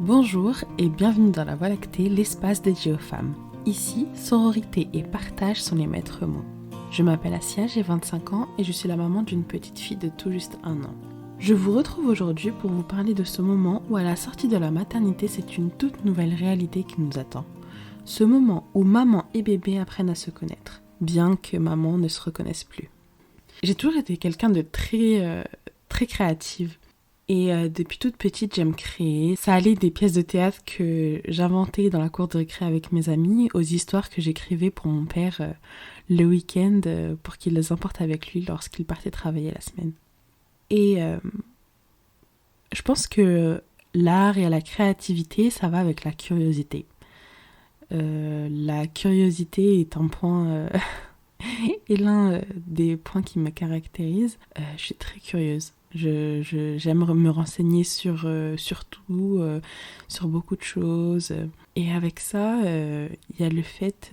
Bonjour et bienvenue dans la Voie lactée, l'espace dédié aux femmes. Ici, sororité et partage sont les maîtres mots. Je m'appelle Assia, j'ai 25 ans et je suis la maman d'une petite fille de tout juste 1 an. Je vous retrouve aujourd'hui pour vous parler de ce moment où à la sortie de la maternité, c'est une toute nouvelle réalité qui nous attend. Ce moment où maman et bébé apprennent à se connaître, bien que maman ne se reconnaisse plus. J'ai toujours été quelqu'un de très créative. Et depuis toute petite, j'aime créer. Ça allait des pièces de théâtre que j'inventais dans la cour de récré avec mes amis, aux histoires que j'écrivais pour mon père le week-end pour qu'il les emporte avec lui lorsqu'il partait travailler la semaine. Et je pense que l'art et la créativité, ça va avec la curiosité. La curiosité est un point... et l'un des points qui me caractérise. Je suis très curieuse. J'aime me renseigner sur tout, sur beaucoup de choses. Et avec ça, il y a le fait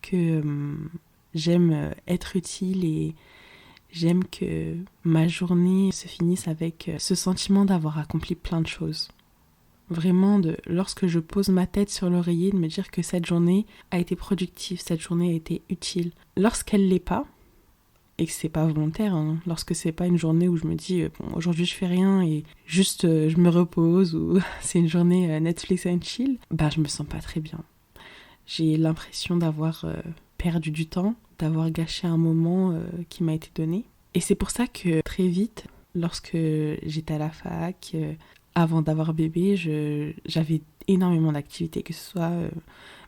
que j'aime être utile et j'aime que ma journée se finisse avec ce sentiment d'avoir accompli plein de choses. Vraiment, lorsque je pose ma tête sur l'oreiller, de me dire que cette journée a été productive, cette journée a été utile. Lorsqu'elle l'est pas, et que c'est pas volontaire, hein, lorsque c'est pas une journée où je me dis bon, aujourd'hui je fais rien et juste je me repose, ou c'est une journée Netflix and chill, bah je me sens pas très bien. J'ai l'impression d'avoir perdu du temps, d'avoir gâché un moment qui m'a été donné. Et c'est pour ça que très vite, lorsque j'étais à la fac, avant d'avoir bébé, j'avais énormément d'activités, que ce soit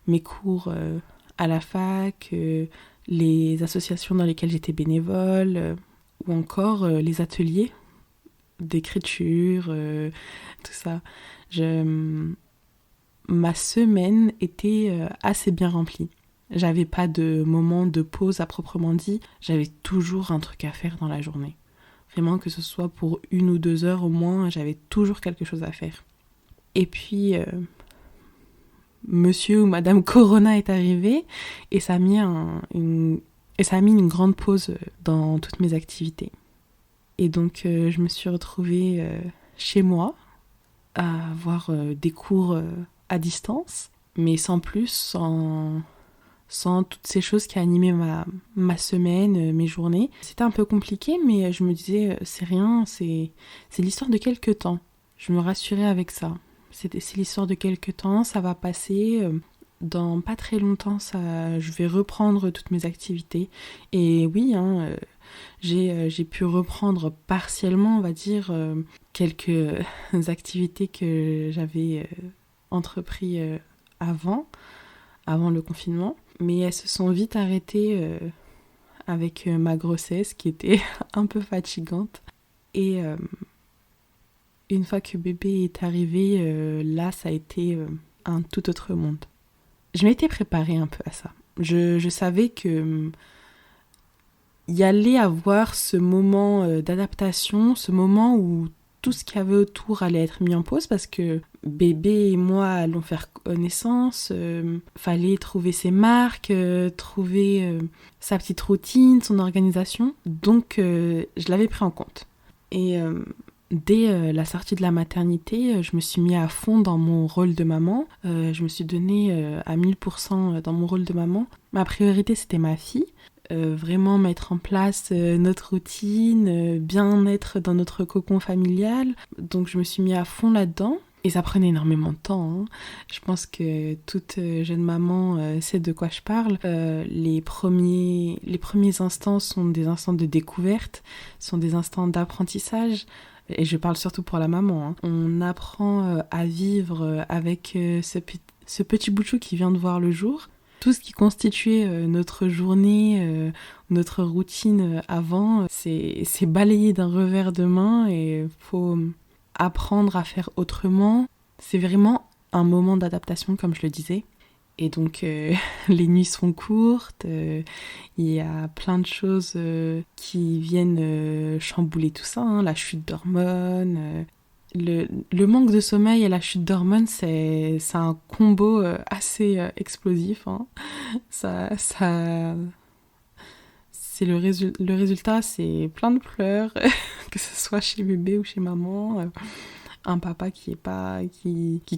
mes cours à la fac, les associations dans lesquelles j'étais bénévole, ou encore les ateliers d'écriture, tout ça. Ma semaine était assez bien remplie. J'avais pas de moment de pause à proprement dit, j'avais toujours un truc à faire dans la journée. Vraiment, que ce soit pour 1 ou 2 heures au moins, j'avais toujours quelque chose à faire. Et puis, monsieur ou madame Corona est arrivé et ça a mis une grande pause dans toutes mes activités. Et donc, je me suis retrouvée chez moi à avoir des cours à distance, mais sans plus, sans toutes ces choses qui animaient ma semaine, mes journées. C'était un peu compliqué, mais je me disais, c'est rien, c'est l'histoire de quelques temps. Je me rassurais avec ça. C'est l'histoire de quelques temps, ça va passer. Dans pas très longtemps, je vais reprendre toutes mes activités. Et oui, j'ai pu reprendre partiellement, on va dire, quelques activités que j'avais entrepris avant le confinement. Mais elles se sont vite arrêtées avec ma grossesse qui était un peu fatigante. Et une fois que bébé est arrivé, là, ça a été un tout autre monde. Je m'étais préparée un peu à ça. Je savais que y allait avoir ce moment d'adaptation, ce moment où tout ce qu'il y avait autour allait être mis en pause parce que bébé et moi allons faire connaissance, fallait trouver ses marques, trouver sa petite routine, son organisation. Donc je l'avais pris en compte. Et dès la sortie de la maternité, je me suis mis à fond dans mon rôle de maman. Je me suis donnée à 1000% dans mon rôle de maman. Ma priorité, c'était ma fille. Vraiment mettre en place notre routine, bien être dans notre cocon familial. Donc je me suis mis à fond là-dedans. Et ça prenait énormément de temps. Je pense que toute jeune maman sait de quoi je parle. Les premiers instants sont des instants de découverte, sont des instants d'apprentissage. Et je parle surtout pour la maman. On apprend à vivre avec ce petit bout de chou qui vient de voir le jour. Tout ce qui constituait notre journée, notre routine avant, c'est balayé d'un revers de main et il faut apprendre à faire autrement. C'est vraiment un moment d'adaptation, comme je le disais. Et donc, les nuits sont courtes, il y a plein de choses qui viennent chambouler tout ça, la chute d'hormones. Le manque de sommeil et la chute d'hormones, c'est un combo assez explosif. Ça, c'est le résultat, c'est plein de pleurs, que ce soit chez bébé ou chez maman. un papa qui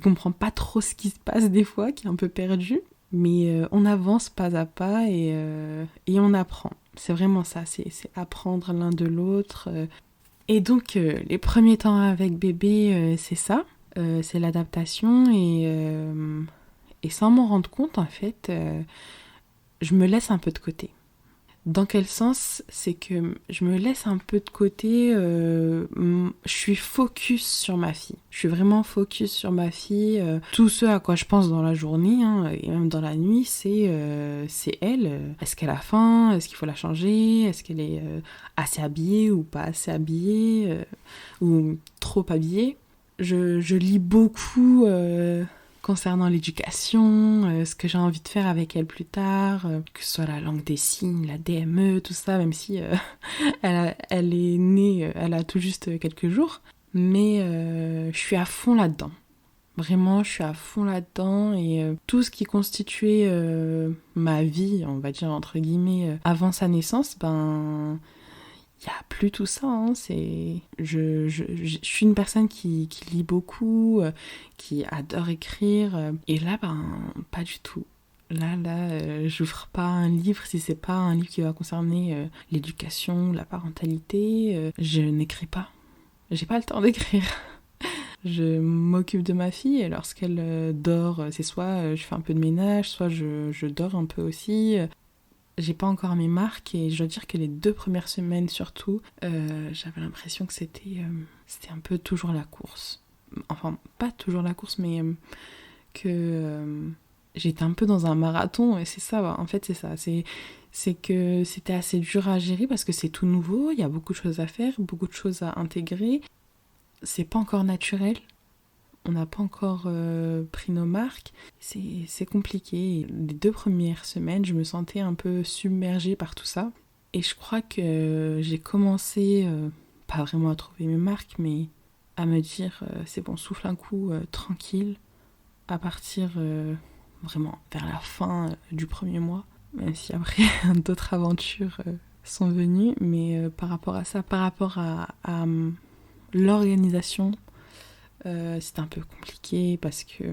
comprend pas trop ce qui se passe des fois, qui est un peu perdu. Mais on avance pas à pas et on apprend. C'est vraiment ça, c'est apprendre l'un de l'autre. Et donc, les premiers temps avec bébé, c'est ça. C'est l'adaptation et sans m'en rendre compte, en fait, je me laisse un peu de côté. Dans quel sens? C'est que je me laisse un peu de côté, je suis focus sur ma fille. Je suis vraiment focus sur ma fille. Tout ce à quoi je pense dans la journée, hein, et même dans la nuit, c'est elle. Est-ce qu'elle a faim? Est-ce qu'il faut la changer? Est-ce qu'elle est assez habillée ou pas assez habillée? Ou trop habillée? Je lis beaucoup concernant l'éducation, ce que j'ai envie de faire avec elle plus tard, que ce soit la langue des signes, la DME, tout ça, même si elle est née, elle a tout juste quelques jours. Mais je suis à fond là-dedans. Vraiment, je suis à fond là-dedans et tout ce qui constituait ma vie, on va dire entre guillemets, avant sa naissance, ben... Il n'y a plus tout ça, hein. Je suis une personne qui lit beaucoup, qui adore écrire. Et là, ben, pas du tout. Là, j'ouvre pas un livre si c'est pas un livre qui va concerner l'éducation, la parentalité. Je n'écris pas. J'ai pas le temps d'écrire. Je m'occupe de ma fille et lorsqu'elle dort, c'est soit je fais un peu de ménage, soit je dors un peu aussi. J'ai pas encore mes marques et je dois dire que les 2 premières semaines surtout, j'avais l'impression que c'était un peu toujours la course. Enfin, pas toujours la course, mais que j'étais un peu dans un marathon et c'est ça, en fait c'est ça. C'est que c'était assez dur à gérer parce que c'est tout nouveau, il y a beaucoup de choses à faire, beaucoup de choses à intégrer. C'est pas encore naturel. On n'a pas encore pris nos marques. C'est compliqué. Les 2 premières semaines, je me sentais un peu submergée par tout ça. Et je crois que j'ai commencé, pas vraiment à trouver mes marques, mais à me dire, c'est bon, souffle un coup, tranquille, à partir vraiment vers la fin du premier mois. Même si après, d'autres aventures sont venues. Mais par rapport à ça, par rapport à l'organisation, c'était un peu compliqué parce que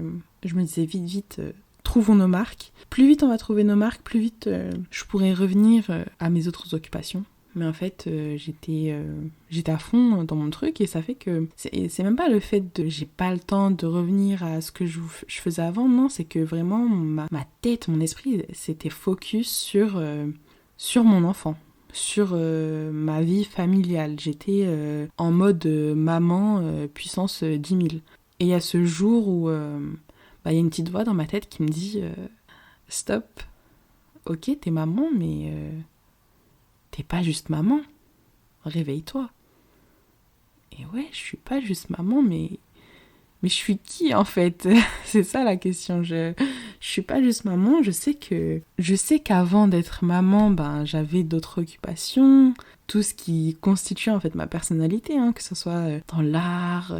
je me disais vite, trouvons nos marques. Plus vite on va trouver nos marques, plus vite je pourrais revenir à mes autres occupations. Mais en fait, j'étais à fond dans mon truc et ça fait que c'est même pas le fait de j'ai pas le temps de revenir à ce que je faisais avant, non, c'est que vraiment ma tête, mon esprit, c'était focus sur mon enfant. Sur ma vie familiale. J'étais en mode maman puissance 10 000. Et il y a ce jour où il y a une petite voix dans ma tête qui me dit stop, ok, t'es maman, mais t'es pas juste maman. Réveille-toi. Et ouais, je suis pas juste maman, mais je suis qui en fait? C'est ça la question. Je suis pas juste maman, je sais qu'avant d'être maman, ben j'avais d'autres occupations, tout ce qui constitue en fait ma personnalité, hein, que ce soit dans l'art,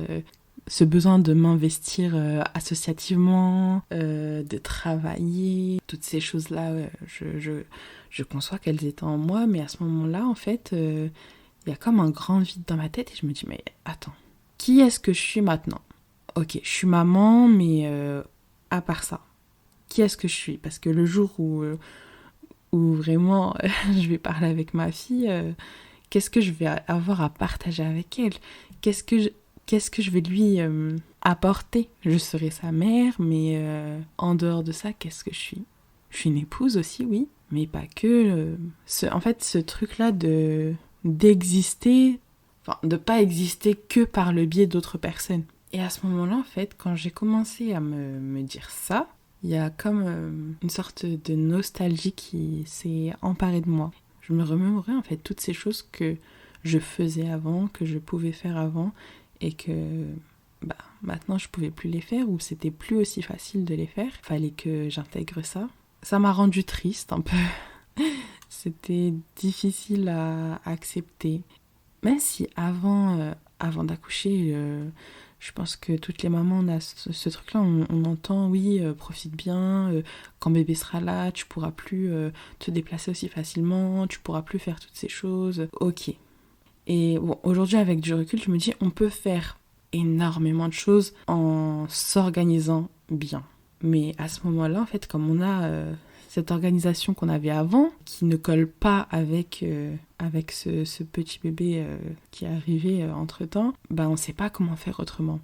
ce besoin de m'investir associativement, de travailler, toutes ces choses-là, je conçois qu'elles étaient en moi, mais à ce moment-là, en fait, il y a comme un grand vide dans ma tête et je me dis, mais attends, qui est-ce que je suis maintenant? Ok, je suis maman, mais à part ça, qui est-ce que je suis? Parce que le jour où vraiment je vais parler avec ma fille, qu'est-ce que je vais avoir à partager avec elle? Qu'est-ce que je vais lui apporter? Je serai sa mère, mais en dehors de ça, qu'est-ce que je suis? Je suis une épouse aussi, oui, mais pas que. En fait, ce truc-là d'exister, enfin, de pas exister que par le biais d'autres personnes. Et à ce moment-là, en fait, quand j'ai commencé à me dire ça, il y a comme une sorte de nostalgie qui s'est emparée de moi. Je me remémorais en fait toutes ces choses que je faisais avant, que je pouvais faire avant, et que maintenant je pouvais plus les faire, ou c'était plus aussi facile de les faire. Il fallait que j'intègre ça. Ça m'a rendue triste un peu. C'était difficile à accepter. Même si avant d'accoucher... je pense que toutes les mamans, on a ce truc-là, on entend, oui, profite bien, quand bébé sera là, tu pourras plus te déplacer aussi facilement, tu pourras plus faire toutes ces choses. Ok. Et bon, aujourd'hui, avec du recul, je me dis, on peut faire énormément de choses en s'organisant bien. Mais à ce moment-là, en fait, comme on a cette organisation qu'on avait avant, qui ne colle pas avec ce petit bébé qui est arrivé entre-temps, on ne sait pas comment faire autrement.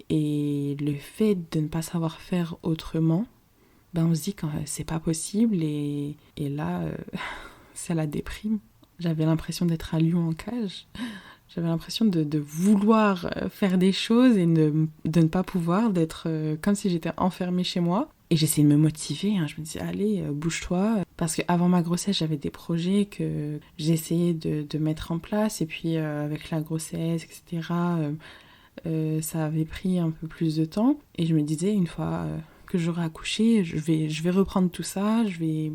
Et le fait de ne pas savoir faire autrement, on se dit que c'est pas possible et là, c'est la déprime. J'avais l'impression d'être un lion en cage. J'avais l'impression de vouloir faire des choses et de ne pas pouvoir, d'être comme si j'étais enfermée chez moi. Et j'essayais de me motiver, je me disais, allez, bouge-toi. Parce qu'avant ma grossesse, j'avais des projets que j'essayais de mettre en place. Et puis avec la grossesse, etc., ça avait pris un peu plus de temps. Et je me disais, une fois que j'aurai accouché, je vais reprendre tout ça, je vais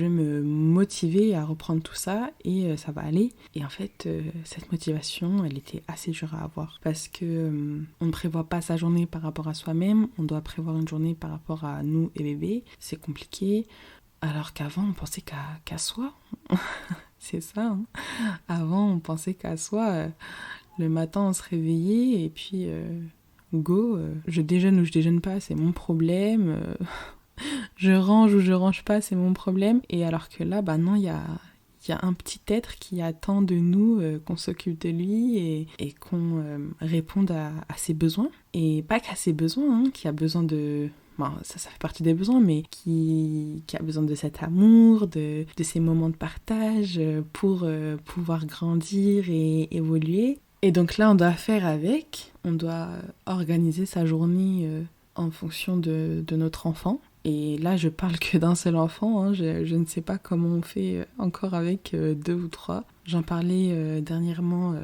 me motiver à reprendre tout ça et ça va aller. Et en fait, cette motivation, elle était assez dure à avoir parce que on ne prévoit pas sa journée par rapport à soi-même, on doit prévoir une journée par rapport à nous et bébé. C'est compliqué. Alors qu'avant, on pensait qu'à soi. C'est ça. Avant, on pensait qu'à soi. Le matin, on se réveillait et puis go. Je déjeune ou je déjeune pas, c'est mon problème. Je range ou je range pas, c'est mon problème. Et alors que là, non, il y a un petit être qui attend de nous qu'on s'occupe de lui et qu'on réponde à ses besoins. Et pas qu'à ses besoins, qui a besoin de... ça fait partie des besoins, mais qui a besoin de cet amour, de ces moments de partage pour pouvoir grandir et évoluer. Et donc là, on doit faire avec, on doit organiser sa journée en fonction de notre enfant. Et là, je parle que d'un seul enfant, je ne sais pas comment on fait encore avec 2 ou 3. J'en parlais dernièrement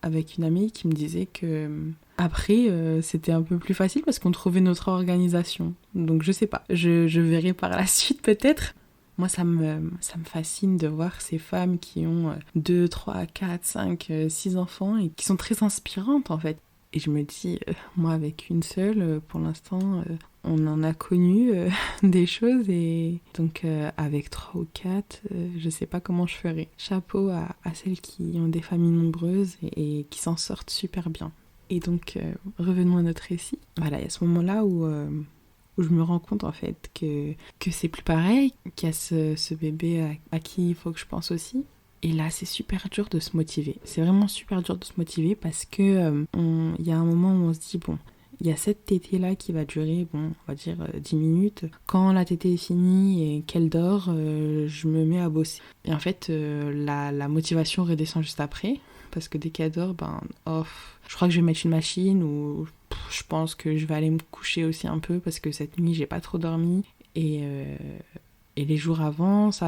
avec une amie qui me disait que après, c'était un peu plus facile parce qu'on trouvait notre organisation. Donc je sais pas, je verrai par la suite peut-être. Moi, ça me fascine de voir ces femmes qui ont 2, 3, 4, 5, 6 enfants et qui sont très inspirantes en fait. Et je me dis, moi avec une seule, pour l'instant, on en a connu des choses et donc avec 3 ou 4, je sais pas comment je ferai. Chapeau à celles qui ont des familles nombreuses et qui s'en sortent super bien. Et donc, revenons à notre récit. Voilà, il y a ce moment-là où je me rends compte en fait que c'est plus pareil, qu'il y a ce bébé à qui il faut que je pense aussi. Et là, c'est super dur de se motiver. C'est vraiment super dur de se motiver parce que il y a un moment où on se dit, bon, il y a cette tétée-là qui va durer, on va dire 10 minutes. Quand la tétée est finie et qu'elle dort, je me mets à bosser. Et en fait, la motivation redescend juste après. Parce que dès qu'elle dort, je crois que je vais mettre une machine ou je pense que je vais aller me coucher aussi un peu parce que cette nuit, j'ai pas trop dormi. Et les jours avancent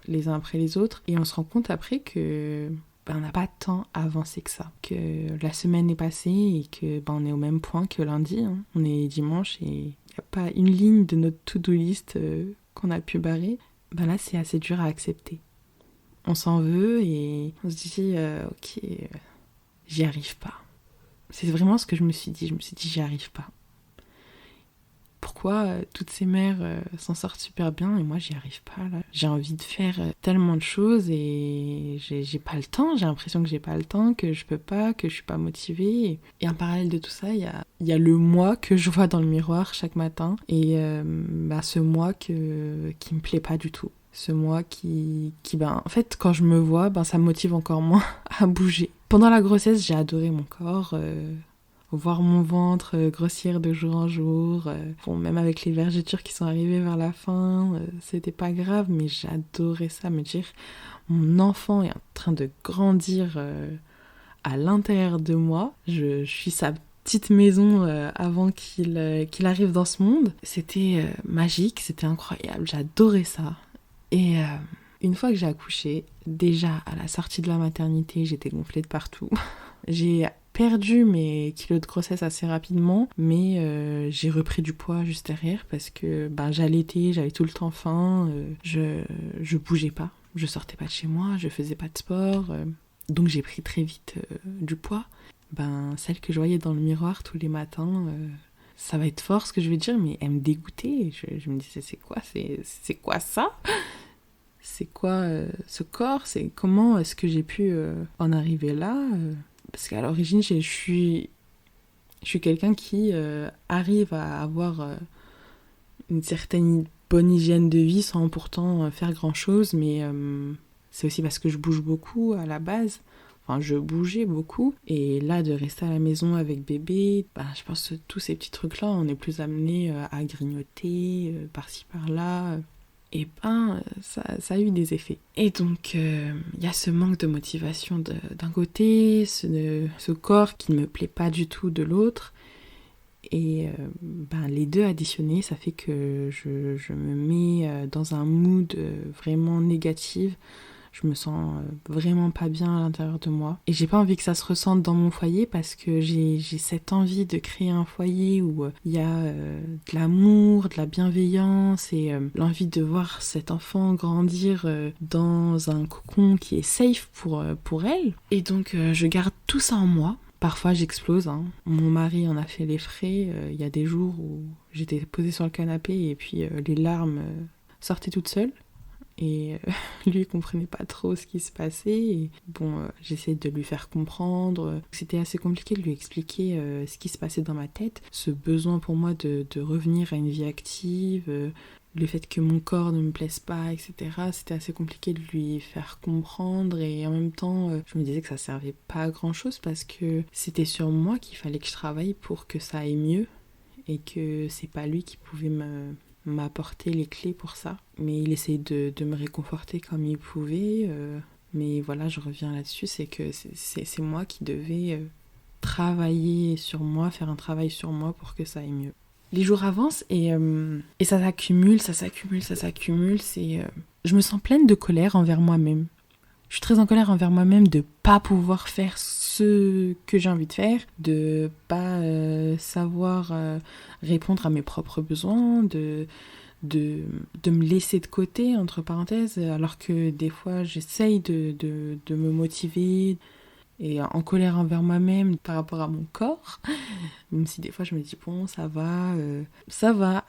les uns après les autres. Et on se rend compte après que on n'a pas tant avancé que ça. Que la semaine est passée et que on est au même point que lundi. On est dimanche et il n'y a pas une ligne de notre to-do list qu'on a pu barrer. Là, c'est assez dur à accepter. On s'en veut et on se dit ok, j'y arrive pas. C'est vraiment ce que je me suis dit. Je me suis dit j'y arrive pas. Pourquoi toutes ces mères s'en sortent super bien et moi j'y arrive pas là. J'ai envie de faire tellement de choses et j'ai pas le temps. J'ai l'impression que j'ai pas le temps, que je peux pas, que je suis pas motivée. Et en parallèle de tout ça, il y a le moi que je vois dans le miroir chaque matin et ce moi qui me plaît pas du tout. Ce moi qui en fait, quand je me vois, ça me motive encore moins à bouger. Pendant la grossesse, j'ai adoré mon corps, voir mon ventre grossir de jour en jour. Même avec les vergetures qui sont arrivées vers la fin, c'était pas grave, mais j'adorais ça, me dire mon enfant est en train de grandir à l'intérieur de moi. Je suis sa petite maison avant qu'il arrive dans ce monde. C'était magique, c'était incroyable, j'adorais ça. Et une fois que j'ai accouché, déjà à la sortie de la maternité, j'étais gonflée de partout. J'ai perdu mes kilos de grossesse assez rapidement, mais j'ai repris du poids juste derrière parce que j'allaitais, j'avais tout le temps faim, je bougeais pas, je sortais pas de chez moi, je faisais pas de sport, donc j'ai pris très vite du poids. Celle que je voyais dans le miroir tous les matins... ça va être fort ce que je vais dire, mais elle me dégoûtait. Je me disais, c'est quoi ça ? C'est quoi ce corps ? Comment est-ce que j'ai pu en arriver là ? parce qu'à l'origine, je suis quelqu'un qui arrive à avoir une certaine bonne hygiène de vie sans pourtant faire grand-chose, mais c'est aussi parce que je bouge beaucoup à la base. Enfin, je bougeais beaucoup. Et là, de rester à la maison avec bébé, je pense que tous ces petits trucs-là, on est plus amené à grignoter par-ci, par-là. Et ça a eu des effets. Et donc, il y a ce manque de motivation d'un côté, ce corps qui ne me plaît pas du tout de l'autre. Et les deux additionnés, ça fait que je me mets dans un mood vraiment négatif. Je me sens vraiment pas bien à l'intérieur de moi. Et j'ai pas envie que ça se ressente dans mon foyer parce que j'ai cette envie de créer un foyer où il y a de l'amour, de la bienveillance et l'envie de voir cet enfant grandir dans un cocon qui est safe pour elle. Et donc je garde tout ça en moi. Parfois j'explose, hein. Mon mari en a fait les frais. Il y a des jours où j'étais posée sur le canapé et puis les larmes sortaient toutes seules. Et lui, il comprenait pas trop ce qui se passait. Et j'essayais de lui faire comprendre. C'était assez compliqué de lui expliquer ce qui se passait dans ma tête. Ce besoin pour moi de revenir à une vie active, le fait que mon corps ne me plaise pas, etc. C'était assez compliqué de lui faire comprendre. Et en même temps, je me disais que ça servait pas à grand chose parce que c'était sur moi qu'il fallait que je travaille pour que ça aille mieux. Et que c'est pas lui qui pouvait m'apporter les clés pour ça. Mais il essayait de me réconforter comme il pouvait. Mais voilà, je reviens là-dessus, c'est que c'est moi qui devais travailler sur moi, faire un travail sur moi pour que ça aille mieux. Les jours avancent et ça s'accumule. Je me sens pleine de colère envers moi-même. Je suis très en colère envers moi-même de pas pouvoir faire ce que j'ai envie de faire, de pas savoir répondre à mes propres besoins, de me laisser de côté, entre parenthèses, alors que des fois j'essaye de me motiver et en colère envers moi-même par rapport à mon corps, même si des fois je me dis bon ça va,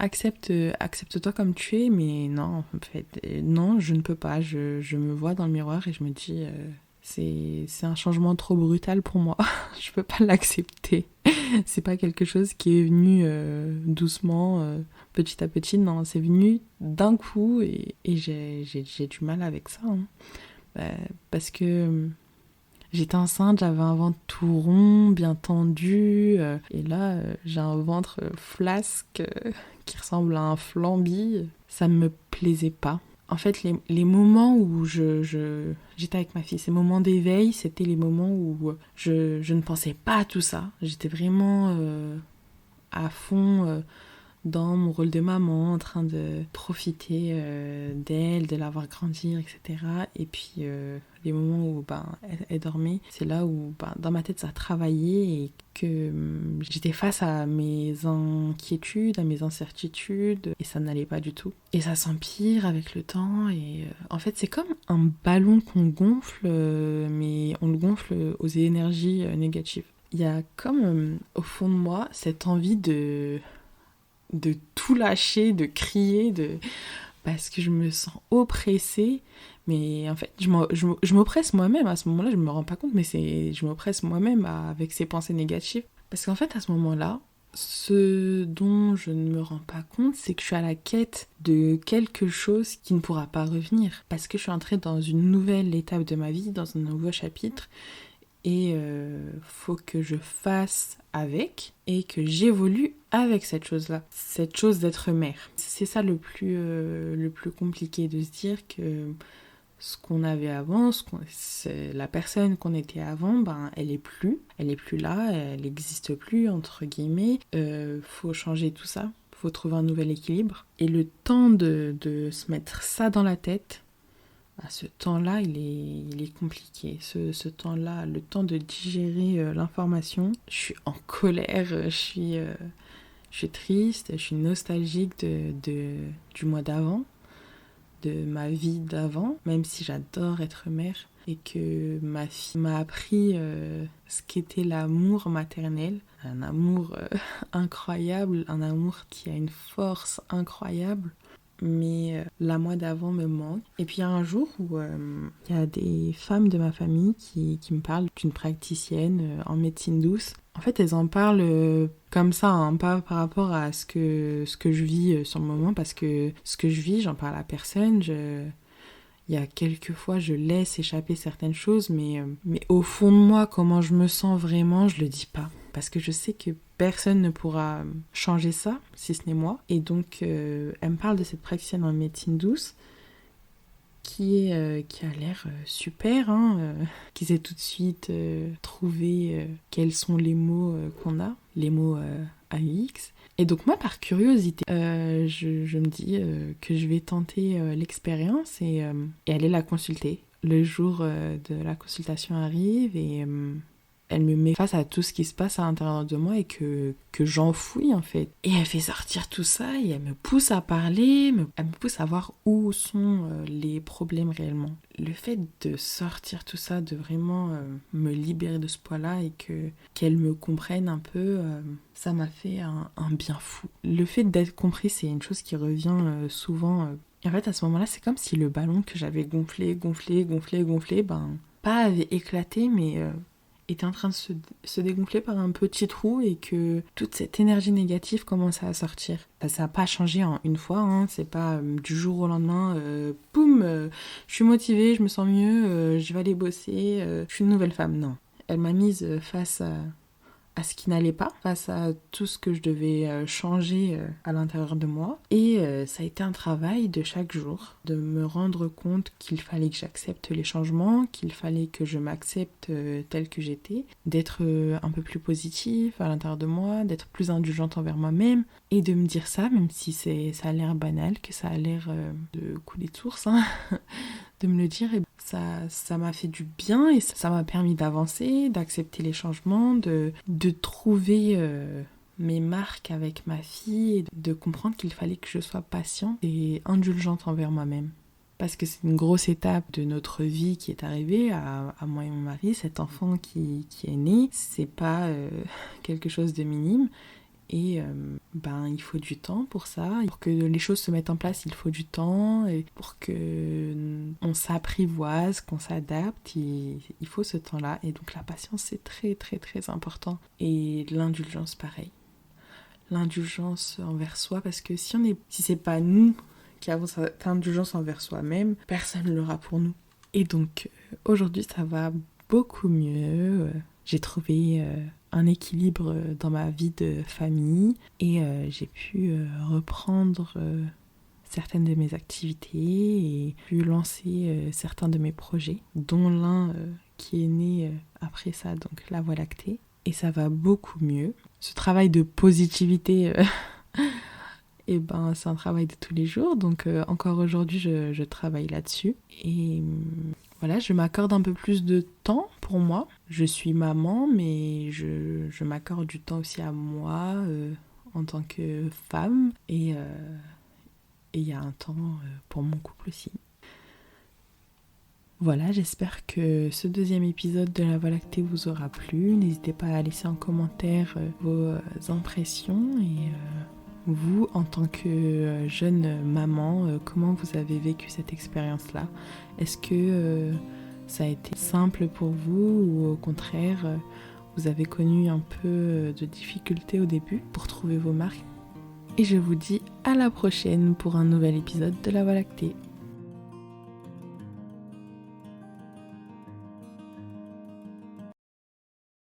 accepte-toi comme tu es, mais non, en fait, non, je ne peux pas, je me vois dans le miroir et je me dis c'est un changement trop brutal pour moi, je peux pas l'accepter, c'est pas quelque chose qui est venu doucement, petit à petit, non, c'est venu d'un coup et j'ai du mal avec ça, hein. Parce que j'étais enceinte, j'avais un ventre tout rond, bien tendu, et là j'ai un ventre flasque qui ressemble à un flamby. Ça me plaisait pas. En fait, les moments où j'étais avec ma fille, ces moments d'éveil, c'était les moments où je ne pensais pas à tout ça. J'étais vraiment à fond dans mon rôle de maman, en train de profiter d'elle, de la voir grandir, etc. Et puis les moments où elle dormait, c'est là où dans ma tête ça travaillait et que j'étais face à mes inquiétudes, à mes incertitudes, et ça n'allait pas du tout. Et ça s'empire avec le temps, et en fait c'est comme un ballon qu'on gonfle, mais on le gonfle aux énergies négatives. Il y a comme au fond de moi cette envie de tout lâcher, de crier, parce que je me sens oppressée. Mais en fait, je m'oppresse moi-même. À ce moment-là, je me rends pas compte, mais je m'oppresse moi-même avec ces pensées négatives. Parce qu'en fait, à ce moment-là, ce dont je ne me rends pas compte, c'est que je suis à la quête de quelque chose qui ne pourra pas revenir. Parce que je suis entrée dans une nouvelle étape de ma vie, dans un nouveau chapitre. Et faut que je fasse avec et que j'évolue avec cette chose-là. Cette chose d'être mère. C'est ça le plus compliqué, de se dire que ce qu'on avait avant, la personne qu'on était avant, elle est plus là, elle n'existe plus, entre guillemets. Faut changer tout ça, faut trouver un nouvel équilibre. Et le temps de se mettre ça dans la tête, ce temps-là, il est compliqué. Ce temps-là, le temps de digérer l'information. Je suis en colère, je suis triste, je suis nostalgique du mois d'avant, de ma vie d'avant, même si j'adore être mère et que ma fille m'a appris ce qu'était l'amour maternel, un amour incroyable, un amour qui a une force incroyable. mais la moi d'avant me manque. Et puis il y a un jour où il y a des femmes de ma famille qui me parlent d'une praticienne en médecine douce. En fait, elles en parlent comme ça, hein, pas par rapport à ce que je vis sur le moment, parce que ce que je vis, j'en parle à personne. Il y a quelques fois, je laisse échapper certaines choses, mais au fond de moi, comment je me sens vraiment, je le dis pas. Parce que je sais que personne ne pourra changer ça, si ce n'est moi. Et donc, elle me parle de cette praticienne en médecine douce qui a l'air super, hein, qui sait tout de suite trouver quels sont les mots qu'on a, les mots AUX. Et donc moi, par curiosité, je me dis que je vais tenter l'expérience et aller la consulter. Le jour de la consultation arrive et elle me met face à tout ce qui se passe à l'intérieur de moi et que j'enfouis en fait. Et elle fait sortir tout ça et elle me pousse à parler, elle me pousse à voir où sont les problèmes réellement. Le fait de sortir tout ça, de vraiment me libérer de ce poids-là et qu'elle me comprenne un peu, ça m'a fait un bien fou. Le fait d'être compris, c'est une chose qui revient souvent. Et en fait, à ce moment-là, c'est comme si le ballon que j'avais gonflé, pas avait éclaté, mais était en train de se dégonfler par un petit trou et que toute cette énergie négative commençait à sortir. Ça n'a pas changé en une fois, hein. C'est pas du jour au lendemain, boum, je suis motivée, je me sens mieux, je vais aller bosser, je suis une nouvelle femme. Non. Elle m'a mise face à ce qui n'allait pas, face à tout ce que je devais changer à l'intérieur de moi. Et ça a été un travail de chaque jour, de me rendre compte qu'il fallait que j'accepte les changements, qu'il fallait que je m'accepte telle que j'étais, d'être un peu plus positive à l'intérieur de moi, d'être plus indulgente envers moi-même, et de me dire ça, même si ça a l'air banal, que ça a l'air de couler de source, hein, de me le dire, et ça m'a fait du bien et ça m'a permis d'avancer, d'accepter les changements, de trouver mes marques avec ma fille et de comprendre qu'il fallait que je sois patiente et indulgente envers moi-même. Parce que c'est une grosse étape de notre vie qui est arrivée à moi et mon mari, cet enfant qui est né, c'est pas quelque chose de minime. Et il faut du temps pour ça. Pour que les choses se mettent en place, il faut du temps. Et pour qu'on s'apprivoise, qu'on s'adapte, il faut ce temps-là. Et donc la patience, c'est très très très important. Et l'indulgence, pareil. L'indulgence envers soi, parce que si c'est pas nous qui avons cette indulgence envers soi-même, personne ne l'aura pour nous. Et donc aujourd'hui, ça va beaucoup mieux. J'ai trouvé un équilibre dans ma vie de famille et j'ai pu reprendre certaines de mes activités et pu lancer certains de mes projets, dont l'un qui est né après ça, donc la Voie lactée. Et ça va beaucoup mieux. Ce travail de positivité, c'est un travail de tous les jours. Donc encore aujourd'hui, je travaille là-dessus. Et voilà, je m'accorde un peu plus de temps pour moi. Je suis maman, mais je m'accorde du temps aussi à moi en tant que femme. Et il y a un temps pour mon couple aussi. Voilà, j'espère que ce deuxième épisode de la Voie lactée vous aura plu. N'hésitez pas à laisser en commentaire vos impressions et vous, en tant que jeune maman, comment vous avez vécu cette expérience-là ? Est-ce que ça a été simple pour vous ou au contraire, vous avez connu un peu de difficultés au début pour trouver vos marques ? Et je vous dis à la prochaine pour un nouvel épisode de la Voie lactée.